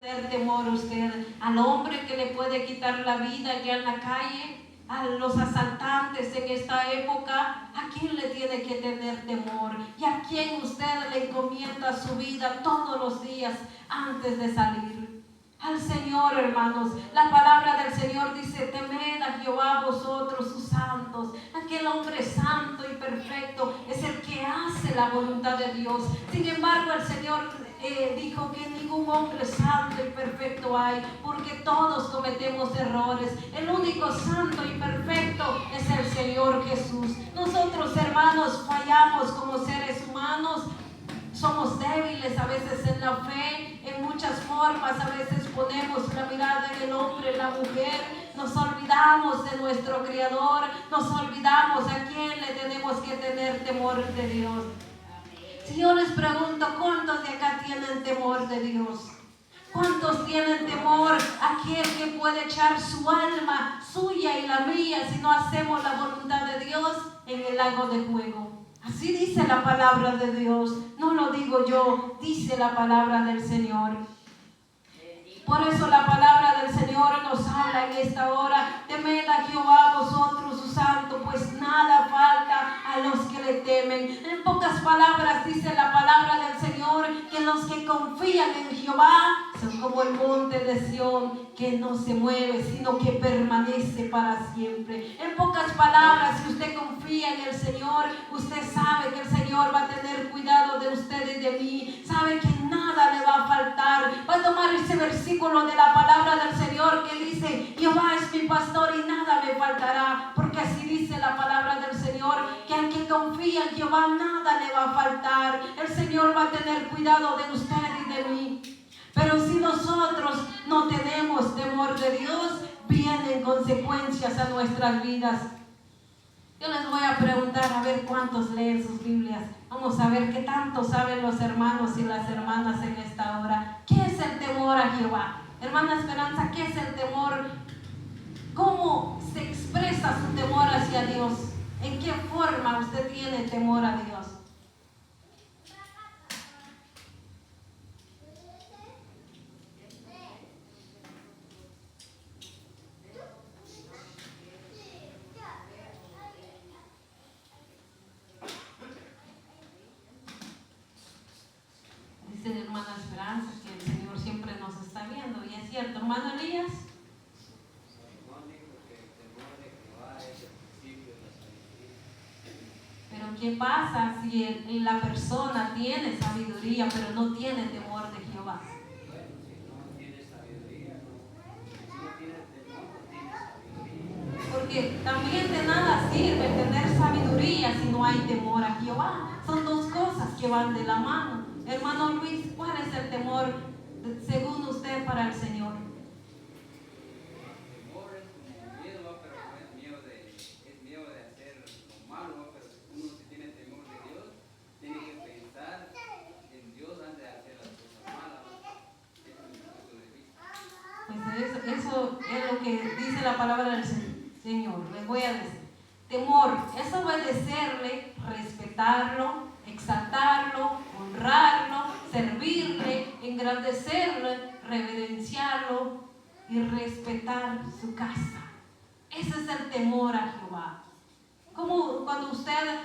tener temor usted al hombre que le puede quitar la vida allá en la calle, a los asaltantes en esta época? ¿A quién le tiene que tener temor? ¿Y a quién usted le encomienda su vida todos los días antes de salir? Al Señor, hermanos. La palabra del Señor dice: temed a Jehová vosotros sus santos. Aquel hombre santo y perfecto es el que hace la voluntad de Dios. Sin embargo, el Señor dijo que ningún hombre santo y perfecto hay, porque todos cometemos errores. El único santo y perfecto es el Señor Jesús. Nosotros, hermanos, fallamos como seres humanos. Somos débiles a veces en la fe, en muchas formas. A veces ponemos la mirada en el hombre, en la mujer. Nos olvidamos de nuestro Creador. Nos olvidamos a quién le tenemos que tener temor de Dios. Si yo les pregunto, ¿cuántos de acá tienen temor de Dios? ¿Cuántos tienen temor a aquel que puede echar su alma, suya y la mía, si no hacemos la voluntad de Dios, en el lago de fuego? Así dice la palabra de Dios. No lo digo yo, dice la palabra del Señor. Por eso la palabra del Señor nos habla en esta hora: temed a Jehová vosotros sus santos, pues nada falta a los que le temen. En pocas palabras dice la palabra del Señor que los que confían en Jehová son como el monte de Sión, que no se mueve, sino que permanece para siempre. En pocas palabras, si usted confía en el Señor, usted sabe que el Señor va a tener cuidado de usted y de mí. Sabe que nada le va a faltar. Va a tomar ese versículo de la palabra del Señor que dice: Jehová es mi pastor y nada me faltará. Porque así dice la palabra del Señor, que al que confía en Jehová nada le va a faltar. El Señor va a tener cuidado de usted y de mí. Pero si nosotros no tenemos temor de Dios, vienen consecuencias a nuestras vidas. Yo les voy a preguntar a ver cuántos leen sus Biblias. Vamos a ver qué tanto saben los hermanos y las hermanas en esta hora. ¿Qué es el temor a Jehová? Hermana Esperanza, ¿qué es el temor? ¿Cómo se expresa su temor hacia Dios? ¿En qué forma usted tiene temor a Dios? Dice hermana Esperanza que el Señor siempre nos está viendo, y es cierto. Hermano Elías. Pero ¿qué pasa si la persona tiene sabiduría pero no tiene temor de Jehová? Porque también de nada sirve tener sabiduría si no hay temor a Jehová. Son dos cosas que van de la mano. Hermano Luis, ¿cuál es el temor según usted para el Señor? El temor es como miedo, pero no es miedo de hacer lo malo, pero uno si tiene temor de Dios, tiene que pensar en Dios antes de hacer las cosas malas. Pues eso es lo que dice la palabra del Señor. Les voy a decir: temor es obedecerle, respetarlo, exaltarlo, honrarlo, servirle, engrandecerle, reverenciarlo y respetar su casa. Ese es el temor a Jehová. Como cuando usted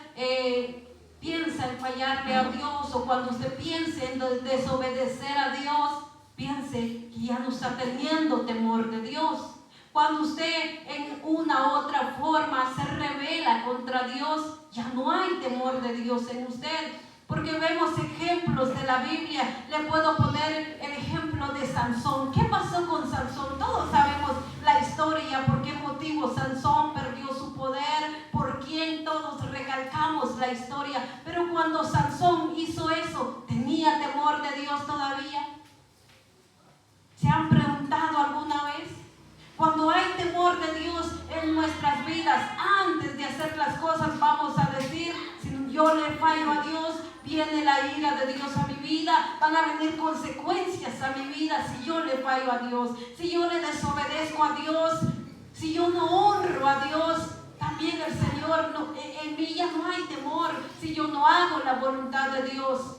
piensa en fallarle a Dios, o cuando usted piense en desobedecer a Dios, piense que ya no está teniendo temor de Dios. Cuando usted en una u otra forma se rebela contra Dios, ya no hay temor de Dios en usted. Porque vemos ejemplos de la Biblia. Le puedo poner el ejemplo de Sansón. ¿Qué pasó con Sansón? Todos sabemos la historia, por qué motivo Sansón perdió su poder, por quién todos recalcamos la historia. Pero cuando Sansón hizo eso, ¿tenía temor de Dios todavía? ¿Se han preguntado alguna vez? Cuando hay temor de Dios en nuestras vidas, antes de hacer las cosas vamos a decir: si yo le fallo a Dios, viene la ira de Dios a mi vida, van a venir consecuencias a mi vida si yo le fallo a Dios, si yo le desobedezco a Dios, si yo no honro a Dios. También el Señor, en mí ya no hay temor si yo no hago la voluntad de Dios.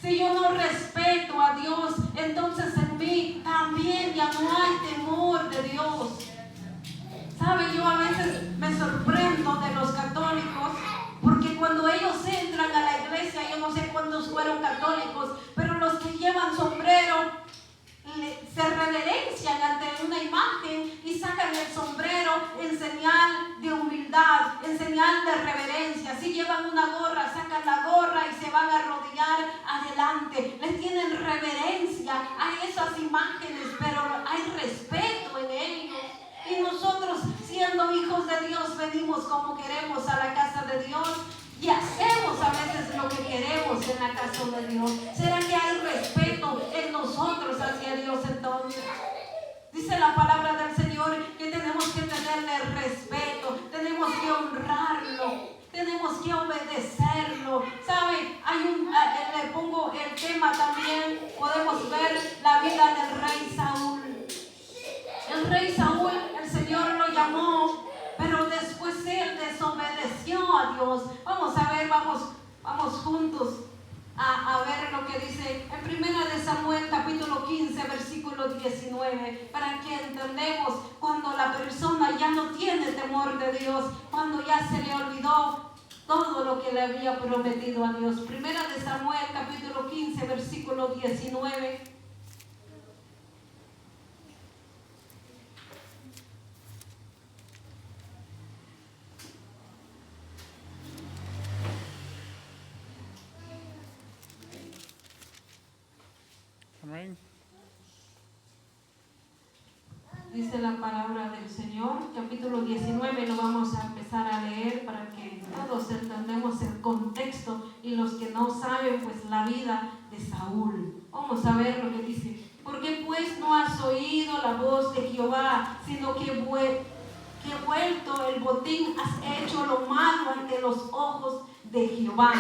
Si yo no respeto a Dios, entonces en mí Dios. ¿Sabe? Yo a veces me sorprendo de los católicos, porque cuando ellos entran a la iglesia, yo no sé cuántos fueron católicos, pero los que llevan sombrero se reverencian ante una imagen y sacan el sombrero en señal de humildad, en señal de reverencia. Si llevan una gorra, sacan la gorra y se van a arrodillar adelante. Les tienen reverencia a esas imágenes, pero hay respeto en ellos. Y nosotros, siendo hijos de Dios, venimos como queremos a la casa de Dios y hacemos a veces lo que queremos en la casa de Dios. ¿Será que hay respeto en nosotros hacia Dios entonces? Dice la palabra del Señor que tenemos que tenerle respeto, tenemos que honrarlo, tenemos que obedecerlo. ¿Sabe? Le pongo el tema también, podemos ver la vida del rey Saúl. El rey Saúl, el Señor lo llamó, pero después él desobedeció a Dios. Vamos a ver, vamos juntos a ver lo que dice en 1 Samuel capítulo 15 versículo 19, para que entendamos cuando la persona ya no tiene temor de Dios, cuando ya se le olvidó todo lo que le había prometido a Dios. 1 Samuel capítulo 15 versículo 19. Amén. Dice la palabra del Señor, capítulo 19, lo vamos a empezar a leer para que todos entendamos el contexto y los que no saben, pues la vida de Saúl. Vamos a ver lo que dice. Porque pues no has oído la voz de Jehová, sino que vuelto el botín has hecho lo malo ante los ojos de Jehová.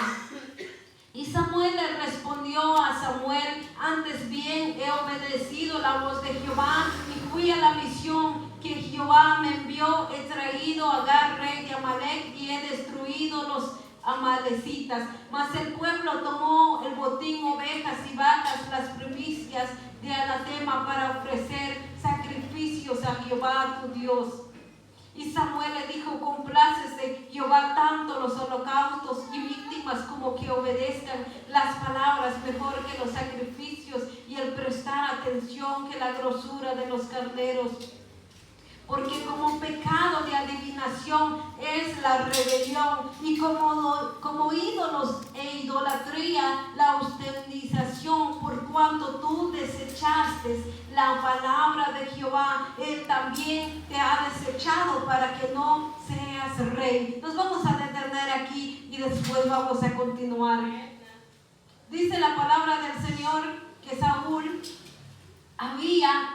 Y Samuel le respondió a Samuel: antes bien he obedecido la voz de Jehová y fui a la misión que Jehová me envió. He traído a Agag, rey de Amalec, y he destruido los amalecitas. Mas el pueblo tomó el botín, ovejas y vacas, las primicias de anatema, para ofrecer sacrificios a Jehová tu Dios. Y Samuel le dijo: complácese Jehová tanto los holocaustos y víctimas como que obedezcan las palabras mejor que los sacrificios, y el prestar atención que la grosura de los carneros. Porque como pecado de adivinación es la rebelión, y como ídolos e idolatría la ostentación, por cuanto tú desechaste la palabra de Jehová, él también te ha desechado para que no seas rey. Nos vamos a detener aquí y después vamos a continuar. Dice la palabra del Señor que Saúl había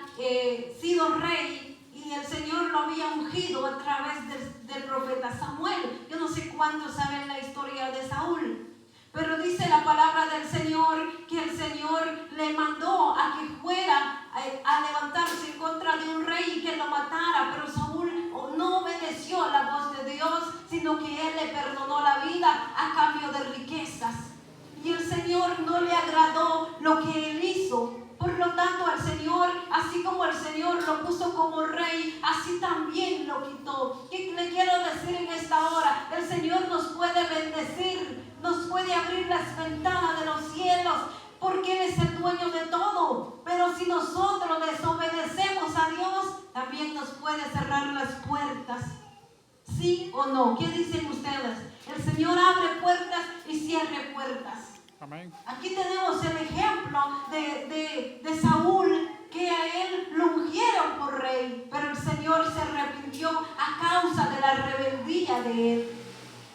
sido rey, y el Señor lo había ungido a través del profeta Samuel. Yo no sé cuántos saben la historia de Saúl, pero dice la palabra del Señor que el Señor le mandó a que fuera a levantarse en contra de un rey y que lo matara, pero Saúl no obedeció la voz de Dios, sino que él le perdonó la vida a cambio de riquezas. Y el Señor no le agradó lo que él hizo. Por lo tanto, al Señor, así como el Señor lo puso como rey, así también lo quitó. ¿Qué le quiero decir en esta hora? El Señor nos puede bendecir, nos puede abrir las ventanas de los cielos, porque Él es el dueño de todo. Pero si nosotros desobedecemos a Dios, también nos puede cerrar las puertas. ¿Sí o no? ¿Qué dicen ustedes? El Señor abre puertas y cierre puertas. Amén. Aquí tenemos el ejemplo de Saúl, que a él lo ungieron por rey, pero el Señor se arrepintió a causa de la rebeldía de él.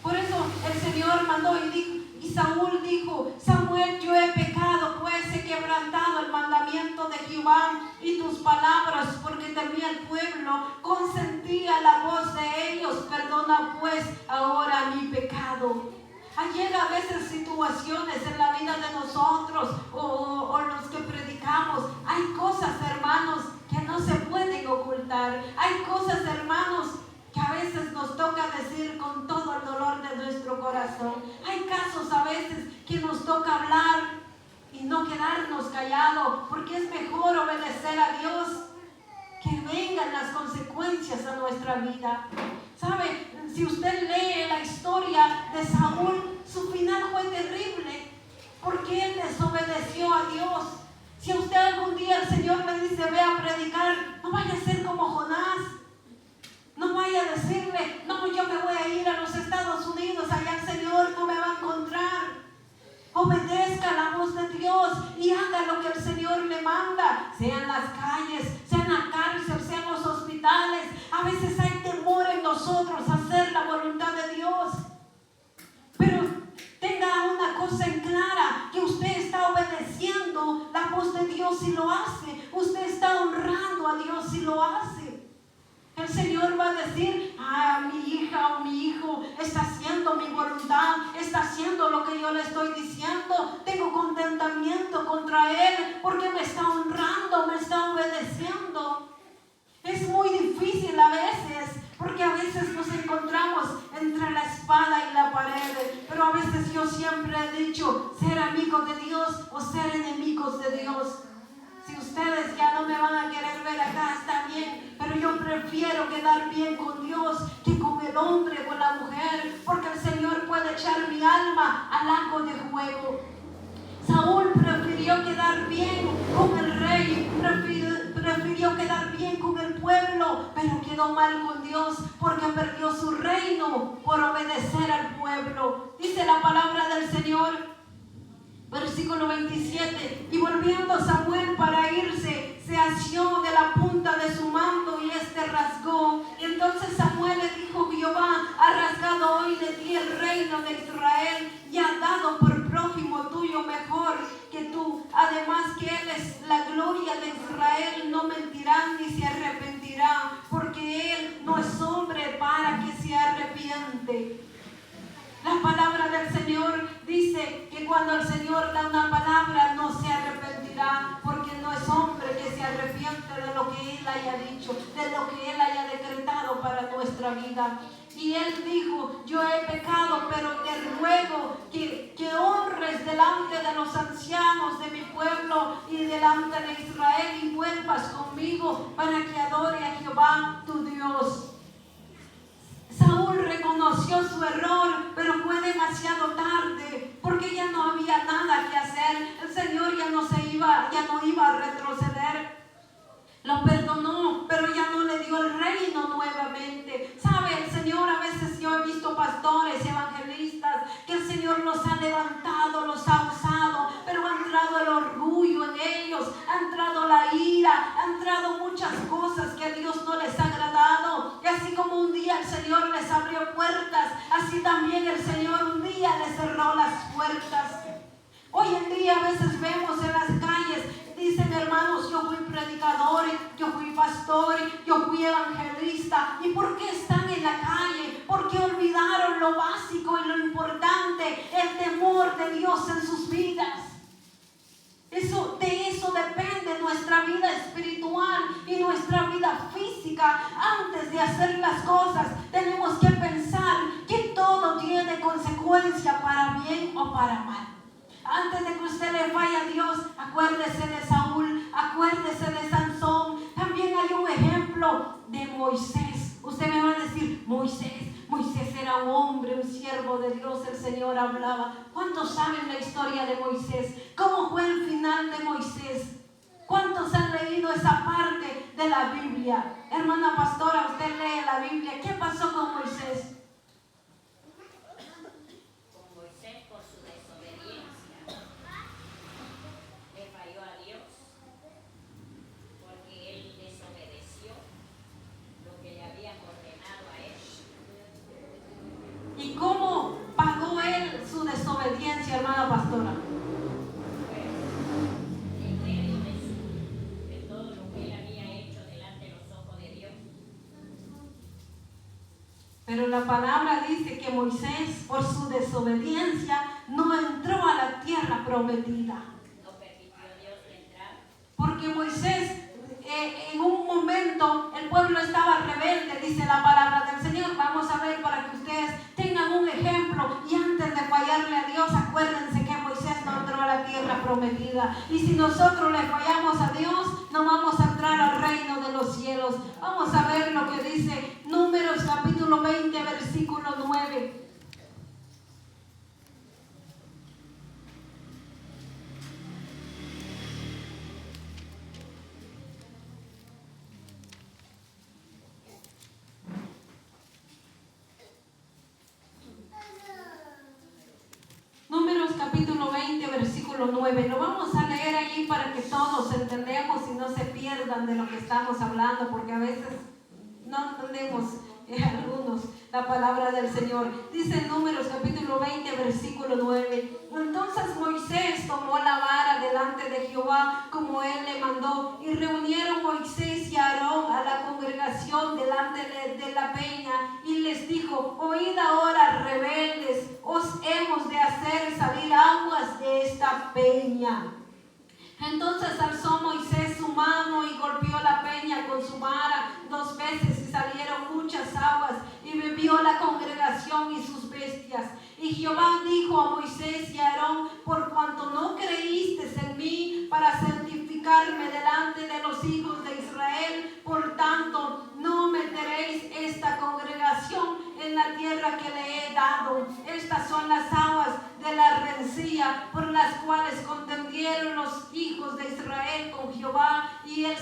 Por eso el Señor mandó y Saúl dijo: Samuel, yo he pecado, pues he quebrantado el mandamiento de Jehová y tus palabras, porque temía el pueblo, consentía la voz de ellos. Perdona pues ahora mi pecado. Llega a veces situaciones en la vida de nosotros o los que predicamos. Hay cosas, hermanos, que no se pueden ocultar. Hay cosas, hermanos, que a veces nos toca decir con todo el dolor de nuestro corazón. Hay casos a veces que nos toca hablar y no quedarnos callados, porque es mejor obedecer a Dios, que vengan las consecuencias nuestra vida. ¿Sabe? Si usted lee la historia de Saúl, su final fue terrible, porque él desobedeció a Dios. Si a usted algún día el Señor le dice, ve a predicar, no vaya a ser como Jonás. No vaya a decirle, no, yo me voy a ir a los Estados Unidos, allá el Señor no me va a encontrar. Obedezca la voz de Dios y haga lo que el Señor le manda, sea en las calles, sea en la cárcel, sea en los hospitales. A veces hay temor en nosotros a hacer la voluntad de Dios. Pero tenga una cosa en clara, que usted está obedeciendo la voz de Dios si lo hace. Usted está honrando a Dios si lo hace. El Señor va a decir, mi hija o mi hijo está haciendo mi voluntad, está haciendo lo que yo le estoy diciendo. Tengo contentamiento contra él porque me está honrando, me está obedeciendo. Es muy difícil a veces, porque a veces nos encontramos entre la espada y la pared. Pero a veces yo siempre he dicho, ser amigos de Dios o ser enemigos de Dios. Si ustedes ya no me van a querer ver acá, está bien, pero yo prefiero quedar bien con Dios que con el hombre, con la mujer, porque el Señor puede echar mi alma al lago de fuego. Saúl prefirió quedar bien con el rey, prefirió quedar bien con el pueblo, pero quedó mal con Dios porque perdió su reino por obedecer al pueblo. Dice la palabra del Señor. Versículo 27, y volviendo Samuel para irse, se asió de la punta de su manto y rasgó. Entonces Samuel le dijo, Jehová ha rasgado hoy de ti el reino de Israel y ha dado por prójimo tuyo mejor que tú. Además que él es la gloria de Israel, no mentirá ni se arrepentirá, porque él no es hombre para que se arrepiente. La palabra del Señor dice que cuando el Señor da una palabra no se arrepentirá, porque no es hombre que se arrepiente de lo que Él haya dicho, de lo que Él haya decretado para nuestra vida. Y Él dijo, yo he pecado, pero te ruego que honres delante de los ancianos de mi pueblo y delante de Israel y vuelvas conmigo para que adore a Jehová tu Dios. Saúl reconoció su error, pero fue demasiado tarde, porque ya no había nada que hacer. El Señor ya no iba a retroceder. Lo perdonó, pero ya no le dio el reino nuevamente. ¿Sabe? El Señor, a veces yo he visto pastores, evangelistas, que el Señor los ha levantado, los ha usado, pero ha entrado el orgullo en ellos, ha entrado la ira, ha entrado muchas cosas que a Dios no les ha agradado. Y así como un día el Señor les abrió puertas, así también el Señor un día les cerró las puertas. Hoy en día a veces vemos en las calles, dicen hermanos, yo fui predicador, yo fui pastor, yo fui evangelista. ¿Y por qué están en la calle? Porque olvidaron lo básico y lo importante, el temor de Dios en sus vidas. De eso depende nuestra vida espiritual y nuestra vida física. Antes de hacer las cosas, tenemos que pensar que todo tiene consecuencia para bien o para mal. Antes de que usted le falle a Dios, acuérdese de Saúl, acuérdese de Sansón. También hay un ejemplo de Moisés. Usted me va a decir, Moisés era un hombre, un siervo de Dios, el Señor hablaba. ¿Cuántos saben la historia de Moisés? ¿Cómo fue el final de Moisés? ¿Cuántos han leído esa parte de la Biblia? Hermana pastora, usted lee la Biblia. ¿Qué pasó con Moisés? ¿Y cómo pagó él su desobediencia, hermana pastora? En medio de todo lo que él había hecho delante de los ojos de Dios. Pero la palabra dice que Moisés, por su desobediencia, no entró a la tierra prometida. No permitió a Dios entrar. Porque Moisés, en un momento, el pueblo estaba rebelde, dice la palabra del Señor. Vamos a ver para que ustedes tengan un ejemplo. Y antes de fallarle a Dios, acuérdense que Moisés no entró a la tierra prometida. Y si nosotros le fallamos a Dios, no vamos a entrar al reino de los cielos. Vamos a ver lo que dice Números capítulo 20, versículo 9. Números capítulo 20, versículo 9. Lo vamos a leer allí para que todos entendamos y no se pierdan de lo que estamos hablando, porque a veces no entendemos algunos la palabra del Señor. Dice en Números capítulo 20, versículo 9. Entonces Moisés tomó la vara delante de Jehová como él le mandó, y reunieron Moisés y Aarón a la congregación delante de la peña, y les dijo: oíd ahora, rebeldes, os hemos de hacer salir aguas de esta peña. Entonces alzó Moisés su mano y golpeó la peña con su vara 2 veces, y salieron muchas aguas, y bebió la congregación y sus bestias. Y Jehová dijo a Moisés y a Aarón: por cuanto no creísteis en mí para santificarme delante de los hijos de Israel, por tanto no meteréis esta congregación en la tierra que le he dado. Estas son las aguas de la rencilla por las cuales contendieron los hijos de Israel con Jehová, y él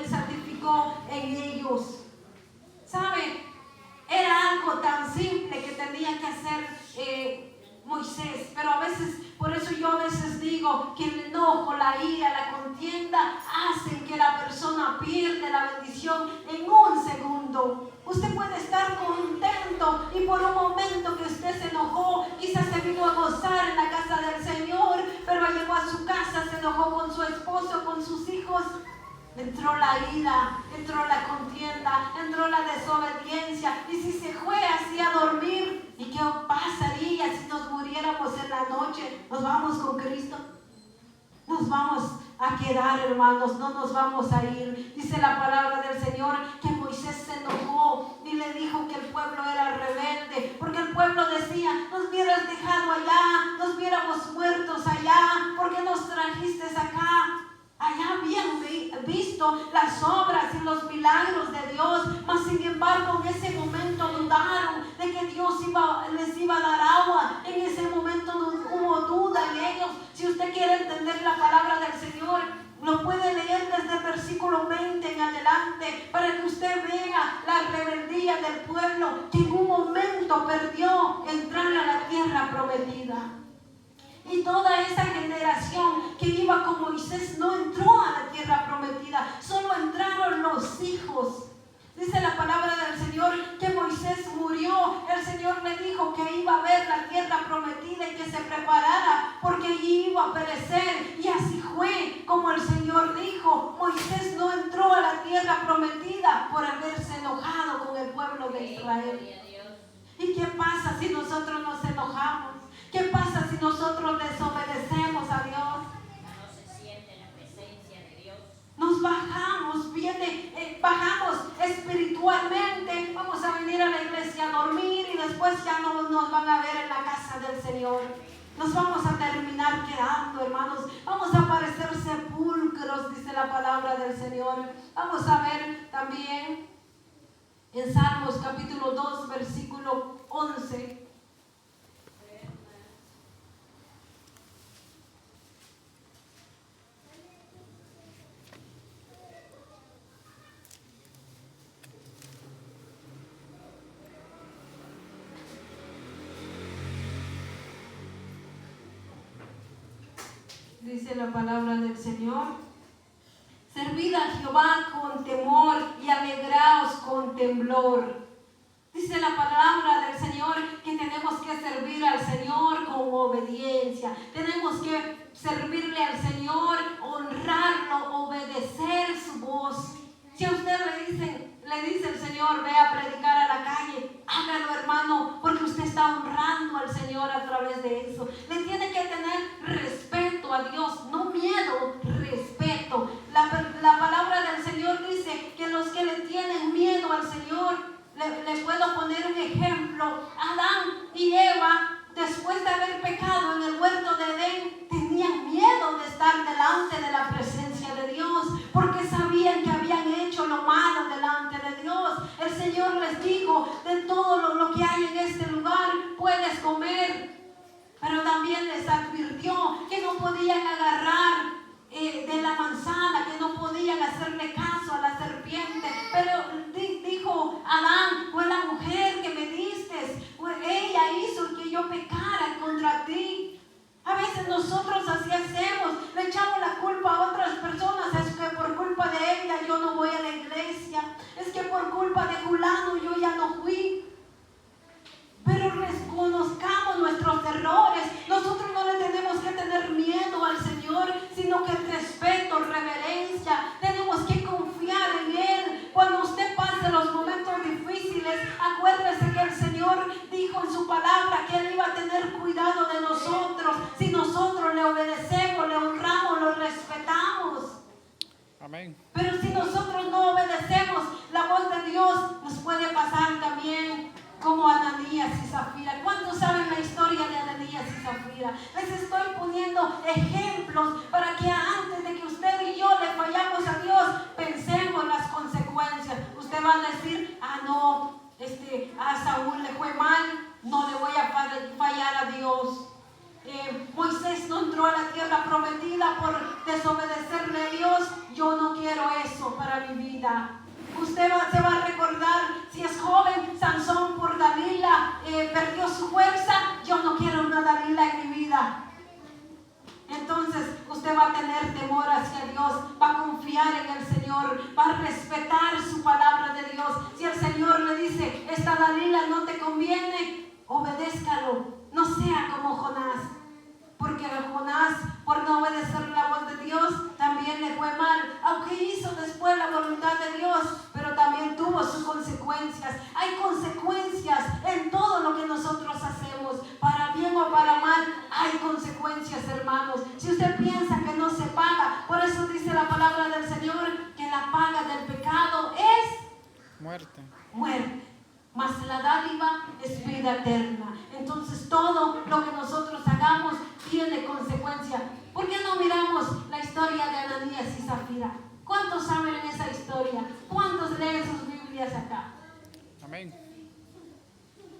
santificó en ellos. ¿Sabe? Era algo tan simple que tenía que hacer Moisés, pero a veces, por eso yo a veces digo que el enojo, la ira, la contienda hacen que la persona pierda la bendición en un segundo. Usted puede estar contento y por un momento que usted se enojó, quizás se vino a gozar en la casa del Señor, pero llegó a su casa, se enojó con su esposo, con sus hijos. Entró la ira, entró la contienda, entró la desobediencia. Y si se fue así a dormir, ¿y qué pasaría si nos muriéramos en la noche? ¿Nos vamos con Cristo? Nos vamos a quedar, hermanos, no nos vamos a ir. Dice la palabra del Señor que Moisés se enojó y le dijo que el pueblo era rebelde, porque el pueblo decía: nos hubieras dejado allá, nos hubiéramos muertos allá, ¿por qué nos trajiste acá? Allá habían visto las obras y los milagros de Dios, mas sin embargo en ese momento dudaron de que Dios les iba a dar agua. En ese momento no hubo duda en ellos. Si usted quiere entender la palabra del Señor, lo puede leer desde el versículo 20 en adelante, para que usted vea la rebeldía del pueblo, que en un momento perdió entrar a la tierra prometida. Y toda esa generación que iba con Moisés no entró a la tierra prometida, solo entraron los hijos. Dice la palabra del Señor que Moisés murió. El Señor le dijo que iba a ver la tierra prometida y que se preparara, porque allí iba a perecer. Y así fue como el Señor dijo. Moisés no entró a la tierra prometida por haberse enojado con el pueblo de Israel. ¿Y qué pasa si nosotros nos enojamos? ¿Qué pasa si nosotros desobedecemos a Dios? No se siente la presencia de Dios. Nos bajamos, bajamos espiritualmente. Vamos a venir a la iglesia a dormir y después ya no nos van a ver en la casa del Señor. Nos vamos a terminar quedando, hermanos. Vamos a parecer sepulcros, dice la palabra del Señor. Vamos a ver también en Salmos capítulo 2, versículo 11. Dice la palabra del Señor: servid a Jehová con temor y alegraos con temblor. Dice la palabra del Señor que tenemos que servir al Señor con obediencia. Tenemos que servirle al Señor, honrarlo, obedecer su voz. Si a usted le dice el Señor: ve a predicar a la calle, hágalo, hermano, porque usted está honrando al Señor a través de eso. Le tiene que tener respeto a Dios, no miedo, respeto. La palabra del Señor dice que los que le tienen miedo al Señor, le puedo poner un ejemplo. Adán y Eva, después de haber pecado en el huerto de Edén, tenían miedo de estar delante de la presencia de Dios, porque sabían que habían hecho lo malo delante de Dios. El Señor les dijo, de todo lo que hay en este lugar puedes comer. Pero también les advirtió que no podían agarrar de la manzana, que no podían hacerle caso a la serpiente. Pero dijo Adán, fue la mujer que me diste, ella hizo que yo pecara contra ti. A veces nosotros así hacemos, le echamos la culpa a otras personas. Es que por culpa de ella yo no voy a la iglesia, es que por culpa de fulano yo ya no fui. Pero reconozcamos nuestros errores. Nosotros no le tenemos que tener miedo al Señor, sino que respeto, reverencia. Tenemos que confiar en Él. Cuando usted pase los momentos difíciles, acuérdese que el Señor dijo en su palabra que Él iba a tener cuidado de nosotros. Si nosotros le obedecemos, le honramos, lo respetamos. Amén. Pero si nosotros no obedecemos la voz de Dios, nos puede pasar también como Ananías y Zafira. ¿Cuántos saben la historia de Ananías y Zafira? Les estoy poniendo ejemplos para que antes de que usted y yo le fallamos a Dios, pensemos las consecuencias. Usted va a decir, no, a Saúl le fue mal, no le voy a fallar a Dios. Moisés no entró a la tierra prometida por desobedecerle a Dios. Yo no quiero eso para mi vida. Usted se va a recordar, si es joven, Sansón por Dalila perdió su fuerza. Yo no quiero una Dalila en mi vida. Entonces usted va a tener temor hacia Dios, va a confiar en el Señor, va a respetar su palabra de Dios. Si el Señor le dice, esta Dalila no te conviene, obedézcalo. No sea como Jonás, porque Jonás, por no obedecer la voz de Dios, también le fue mal, aunque hizo después la voluntad de Dios, pero también tuvo sus consecuencias. Hay consecuencias en todo lo que nosotros hacemos, para bien o para mal, hay consecuencias, hermanos. Si usted piensa que no se paga, por eso dice la palabra del Señor, que la paga del pecado es muerte. Mas la dádiva es vida eterna. Entonces todo lo que nosotros hagamos tiene consecuencia. ¿Por qué no miramos la historia de Ananías y Zafira? ¿Cuántos saben esa historia? ¿Cuántos leen sus Biblias acá? Amén.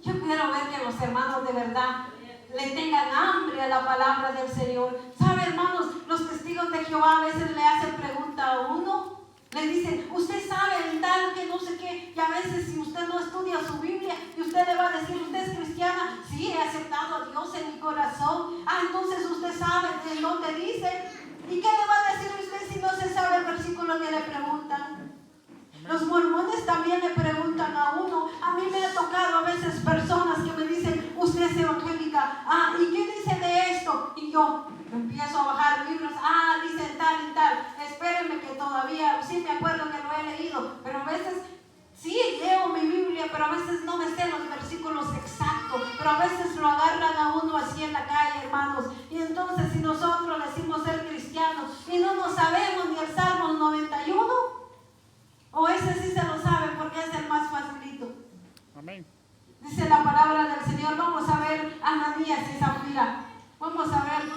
Yo quiero ver que los hermanos de verdad le tengan hambre a la palabra del Señor. ¿Sabe, hermanos? Los testigos de Jehová a veces le hacen pregunta a uno. Le dicen, usted sabe el tal que no sé qué, y a veces si usted no estudia su Biblia y usted le va a decir, ¿usted es cristiana? Sí, he aceptado a Dios en mi corazón. Entonces usted sabe de dónde dice. ¿Y qué le va a decir usted si no se sabe el versículo que le preguntan? Los mormones también le preguntan a uno. A mí me ha tocado a veces personas que me dicen, usted es evangélica, ¿y qué dice de esto? Y yo empiezo a bajar libros, dice tal y tal. Espérenme que todavía, sí me acuerdo que lo he leído, pero a veces sí leo mi Biblia, pero a veces no me sé los versículos exactos, pero a veces lo agarran a uno así en la calle, hermanos. Y entonces si nosotros decimos ser cristianos y no nos sabemos ni el Salmo 91, o ese sí se lo sabe porque es el más facilito. Amén. Dice la palabra del Señor. Vamos a ver Ananías y Zafira. Vamos a ver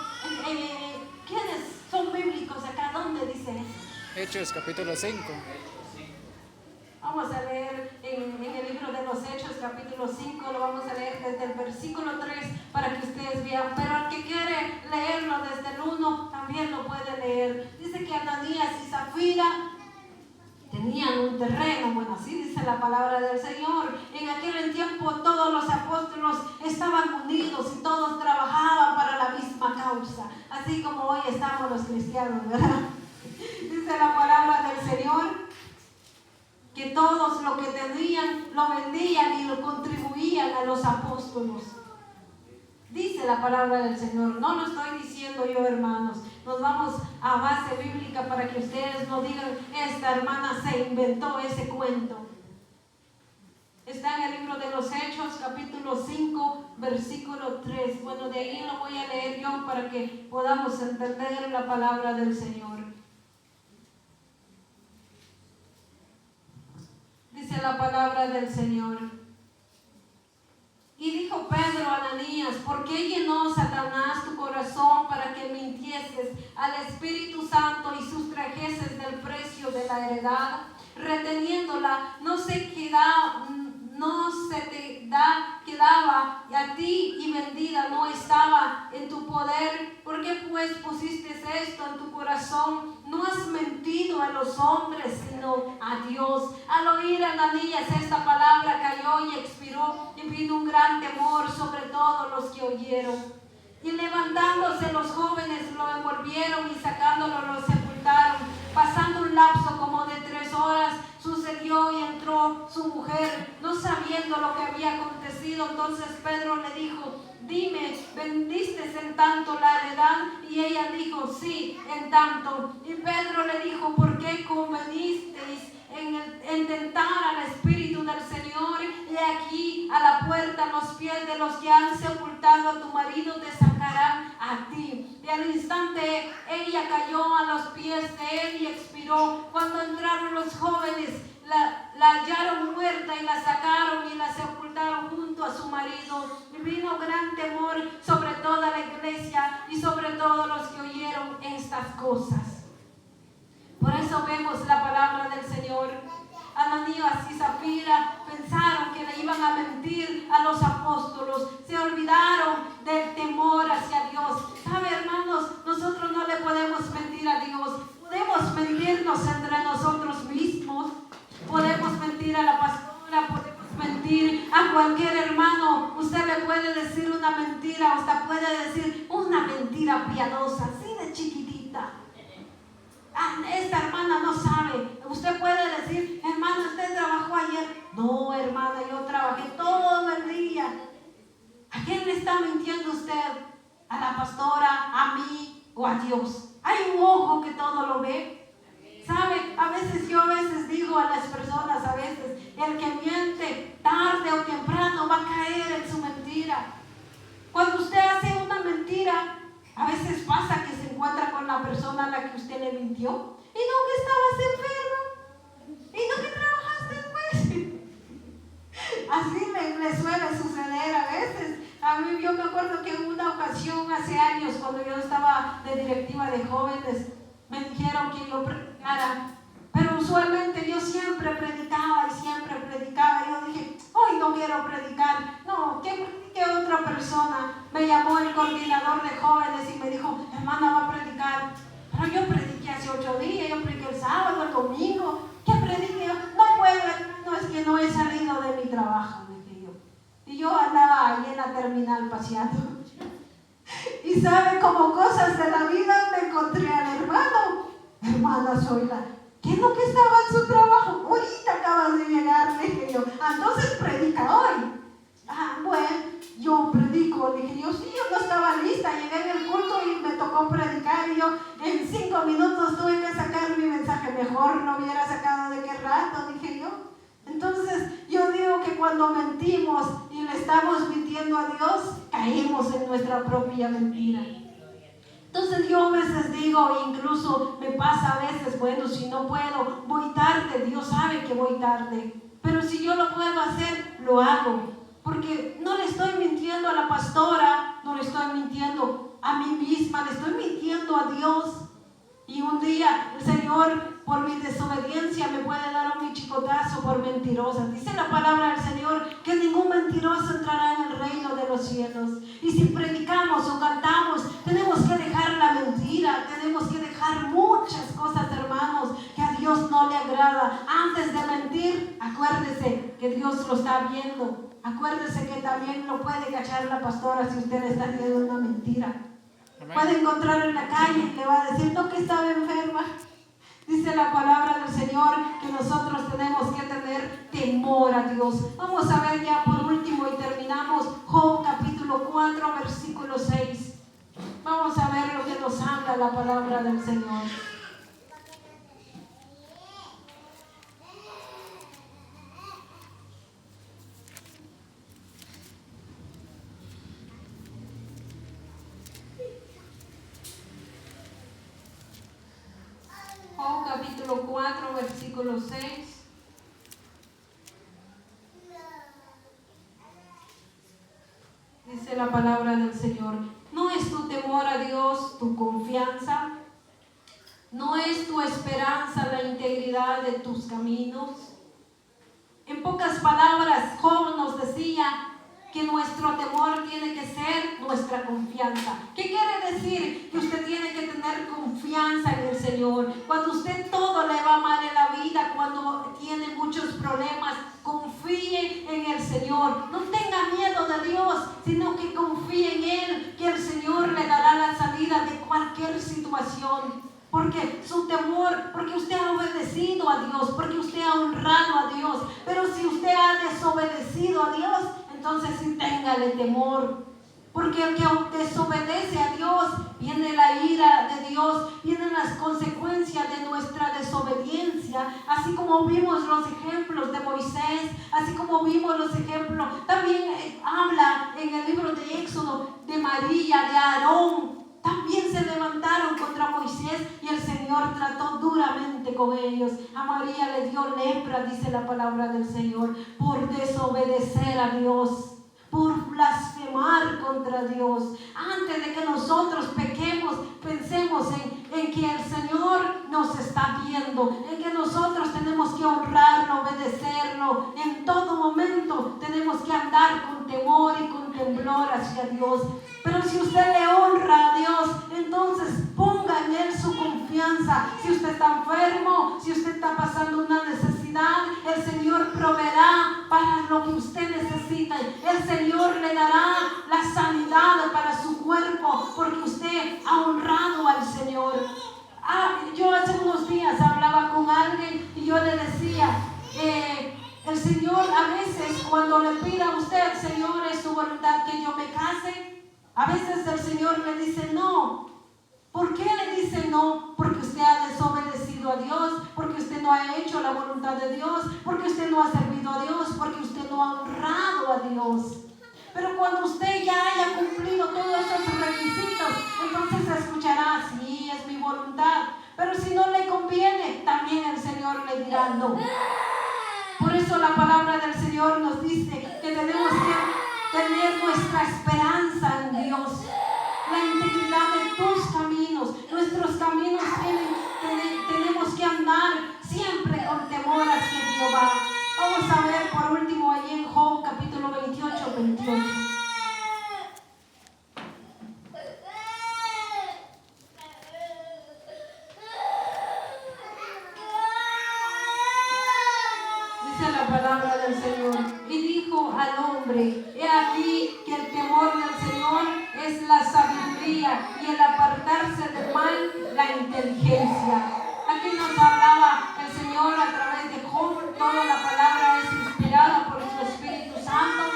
quiénes son bíblicos acá. ¿Dónde dice eso? Hechos capítulo 5. Vamos a leer en el libro de los Hechos capítulo 5. Lo vamos a leer desde el versículo 3 para que ustedes vean. Pero el que quiere leerlo desde el 1 también lo puede leer. Dice que Ananías y Zafira tenían un terreno, bueno, así dice la palabra del Señor. En aquel tiempo todos los apóstoles estaban unidos y todos trabajaban para la misma causa, así como hoy estamos los cristianos, ¿verdad? Dice la palabra del Señor que todos lo que tenían lo vendían y lo contribuían a los apóstoles. Dice la palabra del Señor, no lo estoy diciendo yo, hermanos. Nos vamos a base bíblica para que ustedes no digan, esta hermana se inventó ese cuento. Está en el libro de los Hechos, capítulo 5, versículo 3. Bueno, de ahí lo voy a leer yo para que podamos entender la palabra del Señor. Dice la palabra del Señor. Y dijo Pedro a Ananías, ¿por qué llenó Satanás tu corazón para que mintieses al Espíritu Santo y sustrajeses del precio de la heredad heredad, reteniéndola, no se te quedaba a ti y vendida no estaba en tu poder. ¿Por qué pues pusiste esto en tu corazón? No has mentido a los hombres, sino a Dios. Al oír Ananías esta palabra, cayó y expiró, y vino un gran temor sobre todos los que oyeron. Y levantándose los jóvenes lo envolvieron y sacándolo lo sepultaron. Pasando un lapso como de 3 horas, sucedió y entró su mujer, no sabiendo lo que había acontecido. Entonces Pedro le dijo: dime, ¿vendiste en tanto la heredad? Y ella dijo: sí, en tanto. Y Pedro le dijo: ¿por qué convenisteis en tentar al Espíritu del Señor? Y aquí a la puerta, los pies de los que han sepultado a tu marido te sacarán a ti. Y al instante ella cayó a los pies de él y expiró. Cuando entraron los jóvenes, la hallaron muerta y la sacaron y la sepultaron junto a su marido. Y vino gran temor sobre toda la iglesia y sobre todos los que oyeron estas cosas. Por eso vemos la palabra del Señor. Ananías y Zafira pensaron que le iban a mentir a los apóstolos. Se olvidaron del temor hacia Dios. ¿Sabe, hermanos? Nosotros no le podemos mentir a Dios. Podemos mentirnos entre nosotros mismos. Podemos mentir a la pastora, podemos mentir a cualquier hermano. Usted le puede decir una mentira, usted puede decir una mentira piadosa, así de chiquitita. Esta hermana no sabe. Usted puede decir: hermana, ¿usted trabajó ayer? No, hermana, yo trabajé todo el día. ¿A quién le está mintiendo usted? ¿A la pastora, a mí o a Dios? Hay un ojo que todo lo ve. ¿Sabe? Yo a veces digo a las personas, el que miente tarde o temprano va a caer en su mentira. Cuando usted hace una mentira, a veces pasa que se encuentra con la persona a la que usted le mintió. Y no que estabas enfermo. Y no que trabajaste pues. Así me suele suceder a veces. A mí, yo me acuerdo que en una ocasión hace años, cuando yo estaba de directiva de jóvenes, me dijeron que yo predicara. Pero usualmente yo siempre predicaba y siempre predicaba. Yo dije: hoy no quiero predicar. No, que predique otra persona. Me llamó el coordinador de jóvenes y me dijo: hermana, va a predicar. Pero yo prediqué hace 8 días. Yo prediqué el sábado, el domingo. ¿Qué prediqué? No puedo, hermano, es que no he salido de mi trabajo, dije yo. Y yo andaba ahí en la terminal paseando. Y sabe, como cosas de la vida, me encontré al hermano. Hermana Zoila, ¿qué es lo que estaba en su trabajo? Ahorita acabas de llegar, dije yo. Entonces predica hoy. Bueno, yo predico, dije yo. Sí, yo no estaba lista, llegué en el culto y me tocó predicar. Y yo en 5 minutos tuve que sacar mi mensaje. Mejor no hubiera sacado de qué rato, dije yo. Entonces yo digo que cuando mentimos y le estamos mintiendo a Dios, caemos en nuestra propia mentira. Entonces yo a veces digo, incluso me pasa a veces: bueno, si no puedo, voy tarde. Dios sabe que voy tarde, pero si yo lo puedo hacer, lo hago, porque no le estoy mintiendo a la pastora, no le estoy mintiendo a mí misma, le estoy mintiendo a Dios. Y un día el Señor, por mi desobediencia, me puede dar un chicotazo por mentirosa. Dice la palabra del Señor que ningún mentiroso entrará en el reino de los cielos. Y si predicamos o cantamos, tenemos que dejar la mentira, tenemos que dejar muchas cosas, hermanos, que a Dios no le agrada. Antes de mentir, acuérdese que Dios lo está viendo. Acuérdese que también lo puede cachar la pastora si usted le está diciendo una mentira. Puede encontrar en la calle y le va a decir: no, que estaba enferma. Dice la palabra del Señor que nosotros tenemos que tener temor a Dios. Vamos a ver ya por último y terminamos Job capítulo 4 versículo 6. Vamos a ver lo que nos habla la palabra del Señor. Job capítulo 4 versículo 6. Dice la palabra del Señor: ¿no es tu temor a Dios tu confianza? ¿No es tu esperanza la integridad de tus caminos? En pocas palabras, Job nos decía que nuestro temor tiene que ser nuestra confianza. ¿Qué quiere decir? Que usted tiene que tener confianza en el Señor. Cuando usted todo le va mal en la vida, cuando tiene muchos problemas, confíe en el Señor. No tenga miedo de Dios, sino que confíe en Él, que el Señor le dará la salida de cualquier situación. Porque su temor, porque usted ha obedecido a Dios, porque usted ha honrado a Dios. Pero si usted ha desobedecido a Dios, entonces sí téngale temor. Porque el que desobedece a Dios, viene la ira de Dios, vienen las consecuencias de nuestra desobediencia. Así como vimos los ejemplos de Moisés, así como vimos los ejemplos, también habla en el libro de Éxodo de María, de Aarón. También se levantaron contra Moisés y el Señor trató duramente con ellos. A María le dio lepra, dice la palabra del Señor, por desobedecer a Dios, por blasfemar contra Dios. Antes de que nosotros pequemos, pensemos en que el Señor nos está viendo, en que nosotros tenemos que honrarlo, obedecerlo. En todo momento tenemos que andar con temor y con temblor hacia Dios. Pero si usted le honra a Dios, entonces ponga en Él su confianza. Si usted está enfermo, si usted está pasando una necesidad, el Señor proveerá para lo que usted necesita. El Señor le dará la sanidad para su cuerpo, porque usted ha honrado al Señor. Yo hace unos días hablaba con alguien y yo le decía, el Señor a veces cuando le pida a usted, Señor, es su voluntad que yo me case. A veces el Señor le dice no. ¿Por qué le dice no? Porque usted ha desobedecido a Dios, porque usted no ha hecho la voluntad de Dios, porque usted no ha servido a Dios, porque usted no ha honrado a Dios. Pero cuando usted ya haya cumplido todos esos requisitos, entonces escuchará, sí, es mi voluntad. Pero si no le conviene, también el Señor le dirá no. Por eso la palabra del Señor nos dice que tenemos que tener nuestra esperanza en Dios. La integridad de tus caminos, nuestros caminos tenemos que andar siempre con temor hacia Jehová. Vamos a ver por último allí en Job capítulo 28. Dice la palabra del Señor: y dijo al hombre, he aquí que el temor del Señor es la sabiduría, y el apartarse del mal la inteligencia. Aquí nos hablaba el Señor a través de Job. Toda la palabra es inspirada por su Espíritu Santo.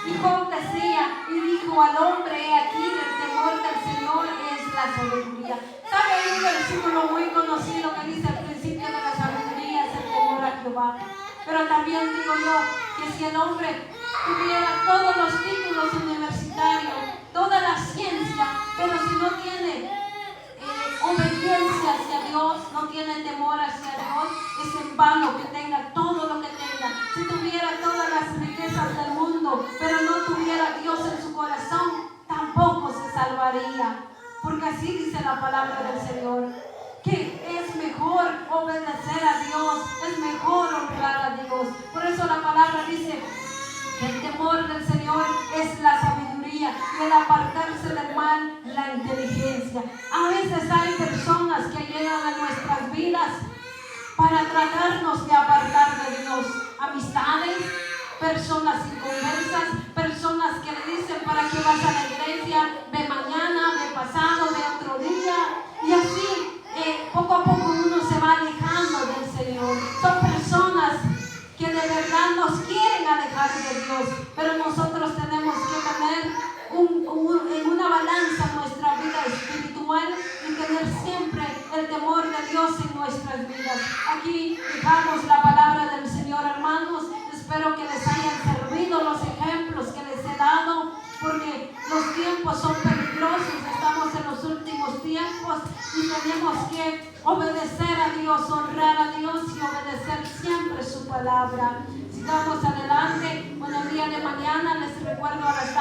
Y Job decía, y dijo al hombre, he aquí que el temor del Señor es la sabiduría. ¿Sabe? Hay un versículo muy conocido que dice: al principio de la sabiduría es el temor a Jehová. Pero también digo yo que si el hombre tuviera todos los títulos universitarios, toda la ciencia, pero si no tiene obediencia hacia Dios, no tiene temor hacia Dios, es en vano que tenga todo lo que tenga. Si tuviera todas las riquezas del mundo, pero no tuviera a Dios en su corazón, tampoco se salvaría. Porque así dice la palabra del Señor, que es mejor obedecer a Dios, es mejor honrar a Dios. Por eso la palabra dice que el temor del Señor es la sabiduría, y el apartarse del mal la inteligencia. A veces hay personas que llegan a nuestras vidas para tratarnos de apartar de Dios. Amistades, personas inconversas, personas que le dicen: ¿para qué vas a la iglesia? Ve mañana, ve pasado, ve otro día. Y así poco a poco uno se va alejando del Señor. Son personas que de verdad nos quieren alejar de Dios, pero nosotros tenemos que tener en una balanza nuestra vida espiritual y tener siempre el temor de Dios en nuestras vidas. Aquí dejamos la palabra del Señor, hermanos. Espero que les hayan servido los ejemplos que les he dado, porque los tiempos son peligrosos, estamos en los últimos tiempos y tenemos que obedecer a Dios, honrar a Dios y obedecer siempre su palabra. Sigamos adelante. Bueno, el día de mañana les recuerdo a las